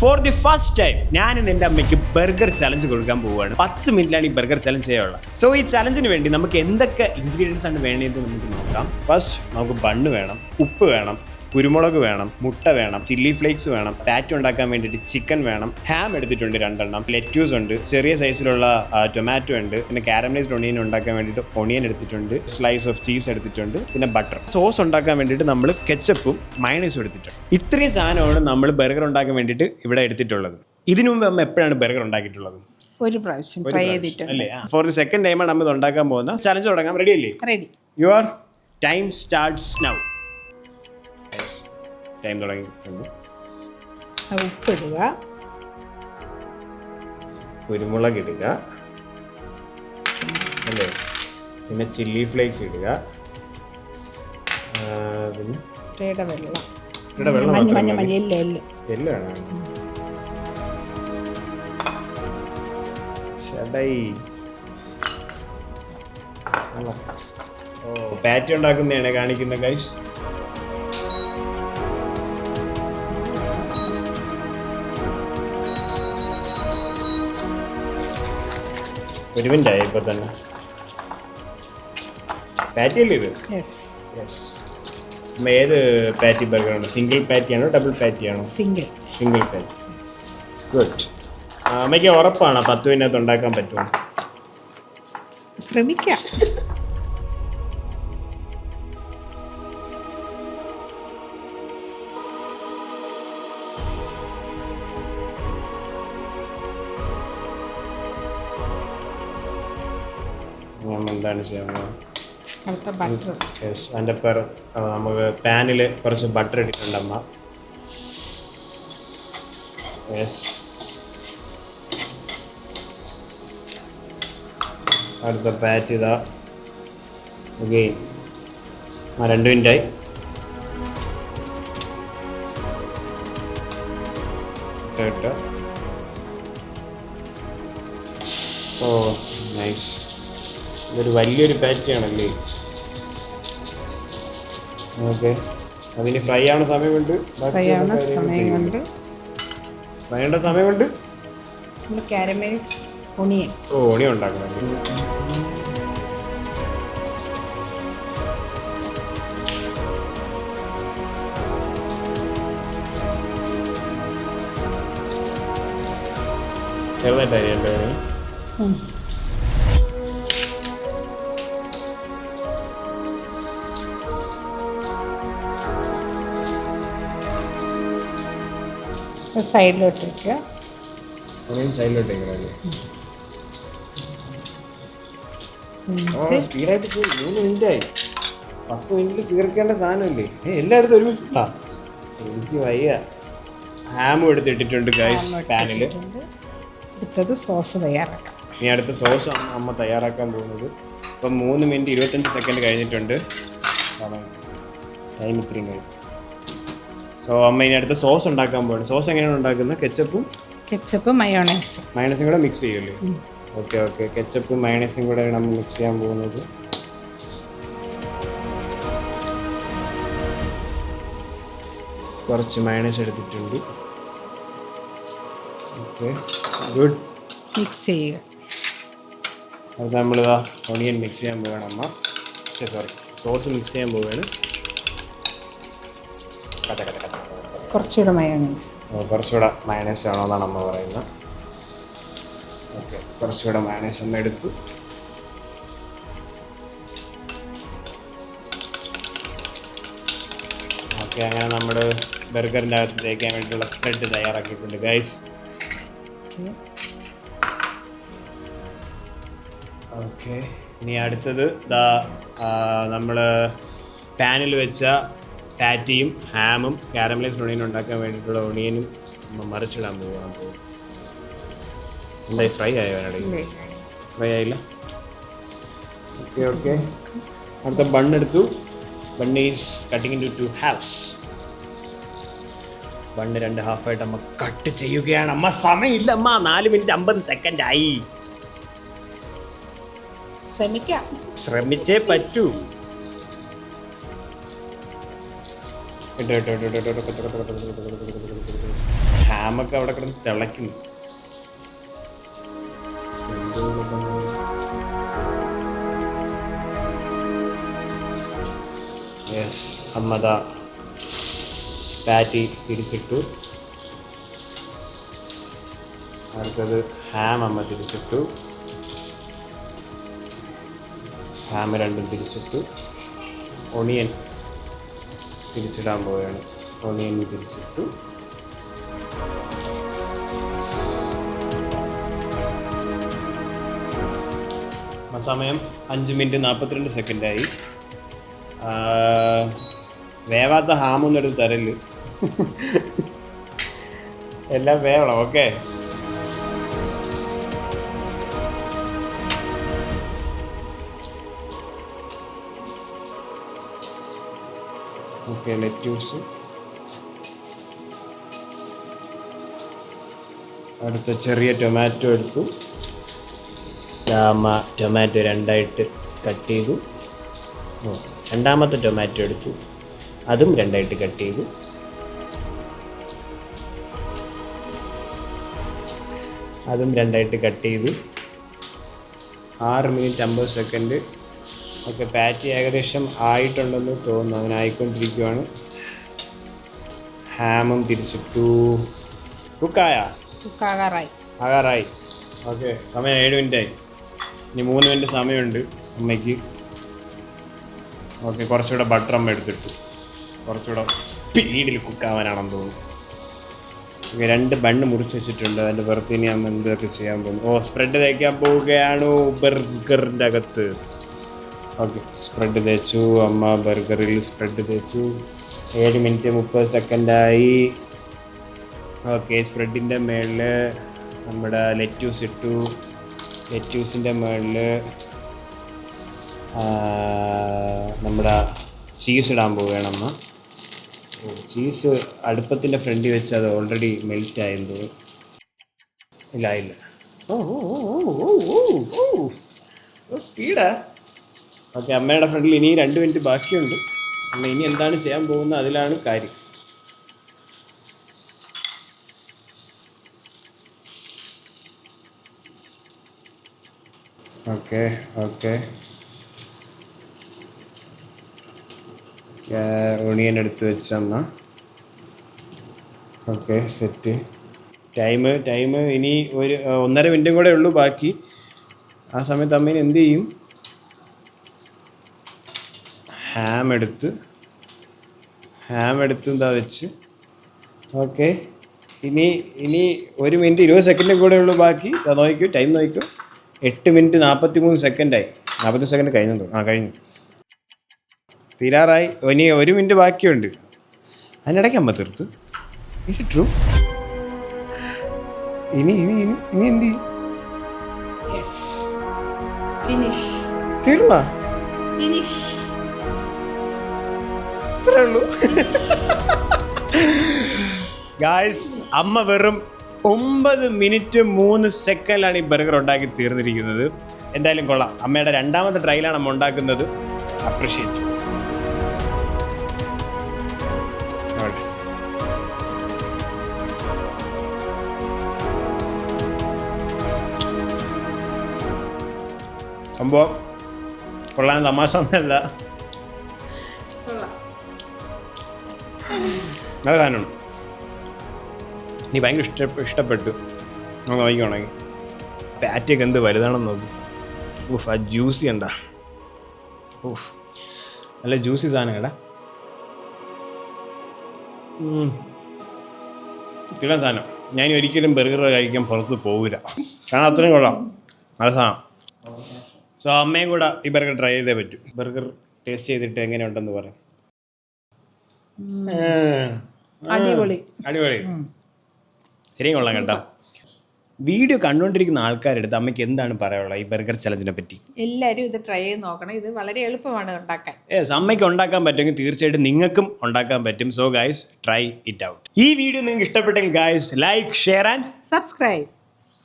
For the first time ഞാൻ എൻ്റെ അമ്മയ്ക്ക് ബർഗർ ചലഞ്ച് കൊടുക്കാൻ പോവുകയാണ്. 10 മിനിറ്റിലാണ് ഈ ബർഗർ ചലഞ്ച് ചെയ്യാനുള്ളത്. സോ ഈ ചലഞ്ചിന് വേണ്ടി നമുക്ക് എന്തൊക്കെ ഇൻഗ്രീഡിയൻസ് ആണ് വേണ്ടത് നമുക്ക് നോക്കാം. ഫസ്റ്റ് നമുക്ക് ബണ്ണ് വേണം, ഉപ്പ് വേണം, കുരുമുളക് വേണം, മുട്ട വേണം, ചില്ലി ഫ്ലേക്സ് വേണം, പാറ്റ് ഉണ്ടാക്കാൻ വേണ്ടിയിട്ട് ചിക്കൻ വേണം, ഹാം എടുത്തിട്ടുണ്ട് 2 എണ്ണം, ലെറ്റ്യൂസ് ഉണ്ട്, ചെറിയ സൈസിലുള്ള ടൊമാറ്റോ ഉണ്ട്, പിന്നെ കാരമലൈസ്ഡ് ഒണിയൻ ഉണ്ടാക്കാൻ വേണ്ടിയിട്ട് ഒണിയൻ എടുത്തിട്ടുണ്ട്, സ്ലൈസ് ഓഫ് ചീസ് എടുത്തിട്ടുണ്ട്, പിന്നെ ബട്ടർ. സോസ് ഉണ്ടാക്കാൻ വേണ്ടിയിട്ട് നമ്മൾ കെച്ചപ്പും മയണൈസും എടുത്തിട്ടുണ്ട്. ഇത്രയും സാധനമാണ് നമ്മൾ ബർഗർ ഉണ്ടാക്കാൻ വേണ്ടിയിട്ട് ഇവിടെ എടുത്തിട്ടുള്ളത്. ഇതിനു മുമ്പ് അമ്മ എപ്പോഴാണ് ബർഗർ ഉണ്ടാക്കിയിട്ടുള്ളത്? ഒരു പ്രാവശ്യം ട്രൈ ചെയ്തിട്ടുണ്ട് അല്ലേ? ഫോർ ദി സെക്കൻഡ് ടൈമാണ് നമ്മൾ ഉണ്ടാക്കാൻ പോകുന്ന. ചലഞ്ച് തുടങ്ങാം. റെഡി അല്ലേ? Ready. Your time starts now. Time തുടങ്ങിയിട്ടുണ്ട്. ഉപ്പിടുക, കുരുമുളക് ഇടുക അല്ലേ, പിന്നെ ചില്ലി ഫ്ലേക്സ് ഇടുക, പിന്നെ വെള്ളം, മഞ്ഞ എല്ലാം പാറ്റി ഉണ്ടാക്കുന്നതാണ് കാണിക്കുന്ന ഗൈസ്. ഒരു മിനിറ്റ് ആയി ഇപ്പൊ തന്നെ. പാറ്റി അല്ലേ ഇത്? ഏത് പാറ്റി ബർഗർ ആണ്? സിംഗിൾ പാറ്റി ആണോ ഡബിൾ പാറ്റി ആണോ? സിംഗിൾ പാറ്റി. ഗുഡ്. അമ്മയ്ക്ക് ഉറപ്പാണോ 10 മിനിറ്റ് ഉണ്ടാക്കാൻ പറ്റുമോ? ശ്രമിക്കാം. എന്താണ് ചെയ്യുന്നത്? ബട്ടർ. അതിൻ്റെ നമുക്ക് പാനിൽ കുറച്ച് ബട്ടർ ഇട്ടിട്ടുണ്ട് അമ്മ. അടുത്ത പാറ്റ് ഇതാ. ഓക്കെ, 2 മിനിറ്റായി. ഓ നൈസ്. ഇതൊരു വലിയൊരു പാറ്റിയാണല്ലേ? ഓക്കെ, അതിന് ഫ്രൈ ആവുന്ന സമയമുണ്ട്. വേണ്ട സമയമുണ്ട്. Caramelise onion. ഒണിയൻ ഉണ്ടാക്കണം. ചെറുതായിട്ടായി എൻ്റെ സൈഡിലോട്ട് വയ്ക്കുക. സൈഡിലോട്ട് സ്പീഡായിട്ട് 3 മിനിറ്റായി. 10 മിനിറ്റിൽ തീർക്കേണ്ട സാധനമല്ലേ? എല്ലായിടത്തും ഒരുമിച്ച് എനിക്ക് വയ്യ. ഹാമും എടുത്തിട്ടിട്ടുണ്ട് ഗൈസ് പാനിൽ. അടുത്തത് സോസ് തയ്യാറാക്കാം. ഇനി അടുത്ത സോസാണ് അമ്മ തയ്യാറാക്കാൻ പോകുന്നത്. ഇപ്പം 3 മിനിറ്റ് 25 സെക്കൻഡ് കഴിഞ്ഞിട്ടുണ്ട്. ടൈം ഇത്രയും കഴിഞ്ഞു. സോ അമ്മ ഇനി അടുത്ത സോസ് ഉണ്ടാക്കാൻ പോവാണ്. സോസ് എങ്ങനെയാണ് ഉണ്ടാക്കുന്നത്? കെച്ചപ്പും മയോണൈസും കൂടെ മിക്സ് ചെയ്യൂലേ? ഓക്കെ. കെച്ചപ്പും മയോണൈസും കൂടെ നമ്മൾ മിക്സ് ചെയ്യാൻ പോകുന്നത്. കുറച്ച് മയോണൈസ് എടുത്തിട്ടുണ്ട്. Okay, good. മിക്സ് ചെയ്യുക. അത് നമ്മളിതാ ഒണിയൻ മിക്സ് ചെയ്യാൻ പോവുകയാണ് അമ്മ. സോസ് മിക്സ് ചെയ്യാൻ പോവുകയാണ്. കുറച്ചുകൂടെ മയോണൈസ്. കുറച്ചുകൂടെ മയോണൈസ് ആണോ എന്നാണ് അമ്മ പറയുന്നത്. ഓക്കെ, കുറച്ചുകൂടെ മയോണൈസ് അമ്മ എടുത്തു. ഓക്കെ, അങ്ങനെ നമ്മൾ ബർഗറിൻ്റെ അകത്ത് തേക്കാൻ വേണ്ടിയിട്ടുള്ള സ്പ്രെഡ് തയ്യാറാക്കിയിട്ടുണ്ട് ഗൈസ്. ഓക്കെ, ഇനി അടുത്തത് നമ്മൾ പാനിൽ വെച്ച പാറ്റിയും ഹാമും കാരമലൈസ്ഡ് ഒണിയനും ഉണ്ടാക്കാൻ വേണ്ടിയിട്ടുള്ള ഒണിയനും മറിച്ചിടാൻ പോകാൻ പോകും. എന്തായി, ഫ്രൈ ആയോ? ഫ്രൈ ആയില്ല. ഓക്കെ. അടുത്ത ബണ്ണെടുത്തു. Bun is cutting in to 2 halves. Bun 2 ഹാഫായിട്ട് അമ്മ കട്ട് ചെയ്യുകയാണ്. അമ്മ സമയമില്ല അമ്മ, 4 മിനിറ്റ് 50 സെക്കൻഡ് ആയി. ശ്രമിച്ചേ പറ്റൂ. ഹാമൊക്കെ അവിടെ കിടന്ന് തിളയ്ക്കുന്നു. യെസ്, അമ്മത പാറ്റി തിരിച്ചിട്ടു. അടുത്തത് ഹാം അമ്മ തിരിച്ചിട്ടു. ഹാം രണ്ടും തിരിച്ചിട്ടു. ഒണിയൻ തിരിച്ചിടാൻ പോവുകയാണ്. ഒണിയൻ തിരിച്ചിട്ടു. ആ സമയം 5 മിനിറ്റ് 42 സെക്കൻഡായി. വേവാത്ത ഹാമൊന്നും എടുത്ത് തരല്, എല്ലാം വേവണം. Okay, okay. ലെറ്റ്യൂസ്, അടുത്ത ചെറിയ ടൊമാറ്റോ എടുത്തു. ടൊമാറ്റോ രണ്ടായിട്ട് കട്ട് ചെയ്തു. രണ്ടാമത്തെ ടൊമാറ്റോ എടുത്തു, അതും രണ്ടായിട്ട് കട്ട് ചെയ്തു. അതും രണ്ടായിട്ട് കട്ട് ചെയ്തു. 6 മിനിറ്റ് 50 സെക്കൻഡ്. ഓക്കെ, പാറ്റി ഏകദേശം ആയിട്ടുണ്ടെന്ന് തോന്നുന്നു. അങ്ങനെ ആയിക്കൊണ്ടിരിക്കുകയാണ്. ഹാമും തിരിച്ചിട്ടു. ആകാറായി. ഓക്കെ, സമയം 7 മിനിറ്റായി. ഇനി 3 മിനിറ്റ് സമയമുണ്ട് അമ്മയ്ക്ക്. ഓക്കെ, കുറച്ചുകൂടെ ബട്ടർ അമ്മ എടുത്തിട്ടു. കുറച്ചുകൂടെ സ്പീഡിൽ കുക്കാവാനാണെന്ന് തോന്നുന്നു. ഓക്കെ, 2 ബണ്ണ് മുറിച്ച് വെച്ചിട്ടുണ്ട്. അതിൻ്റെ പുറത്ത് ഇനി അമ്മ എന്തൊക്കെ ചെയ്യാൻ പോകുന്നു. സ്പ്രെഡ് തേക്കാൻ പോവുകയാണോ ബർഗറിൻ്റെ അകത്ത്? ഓക്കെ, സ്പ്രെഡ് തേച്ചു. അമ്മ ബർഗറിൽ സ്പ്രെഡ് തേച്ചു. 7 മിനിറ്റ് 30 സെക്കൻഡായി. ഓക്കെ, സ്പ്രെഡിൻ്റെ മേളിൽ നമ്മുടെ ലെറ്റ്യൂസ് ഇട്ടു. ലെറ്റ്യൂസിൻ്റെ മുകളിൽ നമ്മുടെ ചീസ് ഇടാൻ പോവുകയാണ് അമ്മ. ചീസ് അടുപ്പത്തിൻ്റെ ഫ്രണ്ടിൽ വെച്ച് അത് ഓൾറെഡി മെൽറ്റ് ആയെന്ന് തോന്നുന്നു. ഇല്ല. സ്പീഡാ. ഓക്കെ, അമ്മയുടെ ഫ്രണ്ടിൽ ഇനി 2 മിനിറ്റ് ബാക്കിയുണ്ട്. അമ്മ ഇനി എന്താണ് ചെയ്യാൻ പോകുന്നത്, അതിലാണ് കാര്യം. ഓക്കെ, ഒണിയൻ എടുത്ത് വെച്ചമ്മ. Okay, set. ടൈം ഇനി ഒരു 1.5 മിനിറ്റും കൂടെ ഉള്ളൂ ബാക്കി. ആ സമയത്ത് അമ്മേനെ എന്ത് ചെയ്യും? ഹാം എടുത്ത് എന്താ വെച്ച്. ഓക്കെ, ഇനി 1 മിനിറ്റ് 20 സെക്കൻഡും കൂടെ ഉള്ളൂ ബാക്കി. നോക്കൂ, ടൈം നോക്കൂ. 8 മിനിറ്റ് 43 സെക്കൻഡായി. 40 സെക്കൻഡ് കഴിഞ്ഞു. കഴിഞ്ഞു, തീരാറായി. ഇനി 1 മിനിറ്റ് ബാക്കിയുണ്ട്. അതിനിടയ്ക്ക് അമ്മ തീർത്തു. Is it true? ഇനി എന്ത് ചെയ്യും? തീർന്നാ? ഇത്രേ ഉള്ളൂ ഗായ്സ്. അമ്മ വെറും 9 മിനിറ്റ് 3 സെക്കൻഡിലാണ് ഈ ബർഗർ ഉണ്ടാക്കി തീർന്നിരിക്കുന്നത്. എന്തായാലും കൊള്ളാം. അമ്മയുടെ 2ാമത്തെ ട്രയലാണ് അമ്മ ഉണ്ടാക്കുന്നത്. അപ്രിഷ്യേറ്റ്. സംഭവം കൊള്ളാൻ, തമാശ ഒന്നല്ല, നല്ല സാധനമാണ്. നീ ഭയങ്കര ഇഷ്ടപ്പെട്ടു. നോക്കിക്കോണെങ്കിൽ പാറ്റിയൊക്കെ എന്ത് വലുതാണെന്ന് നോക്കി. ആ ജ്യൂസി എന്താ, നല്ല ജ്യൂസി സാധനം കേട്ടാ. കിട്ടാൻ സാധനം. ഞാൻ ഒരിക്കലും ബർഗർ കഴിക്കാൻ പുറത്ത് പോവില്ല, കാരണം അത്രയും കൊള്ളാം, നല്ല സാധനം. സോ അമ്മയും കൂടെ ഈ ബർഗർ ട്രൈ ചെയ്തേ പറ്റൂ. ബർഗർ ടേസ്റ്റ് ചെയ്തിട്ട് എങ്ങനെയുണ്ടെന്ന് പറയാം. അടിപൊളി. ശരിയും കൊള്ളാം കേട്ടോ. വീഡിയോ കണ്ടുകൊണ്ടിരിക്കുന്ന ആൾക്കാരെടുത്ത് അമ്മയ്ക്ക് എന്താണ് പറയാനുള്ളത് ഈ ബർഗർ ചലഞ്ചിനെ പറ്റി? എല്ലാവരും ഇത് ട്രൈ ചെയ്ത് നോക്കണം. ഇത് വളരെ എളുപ്പമാണ് ഉണ്ടാക്കാൻ. അമ്മയ്ക്ക് ഉണ്ടാക്കാൻ പറ്റുമെങ്കിൽ തീർച്ചയായിട്ടും നിങ്ങൾക്കും ഉണ്ടാക്കാൻ പറ്റും. So guys, try it out. ഈ വീഡിയോ നിങ്ങൾക്ക് ഇഷ്ടപ്പെട്ടെങ്കിൽ guys like, share and subscribe.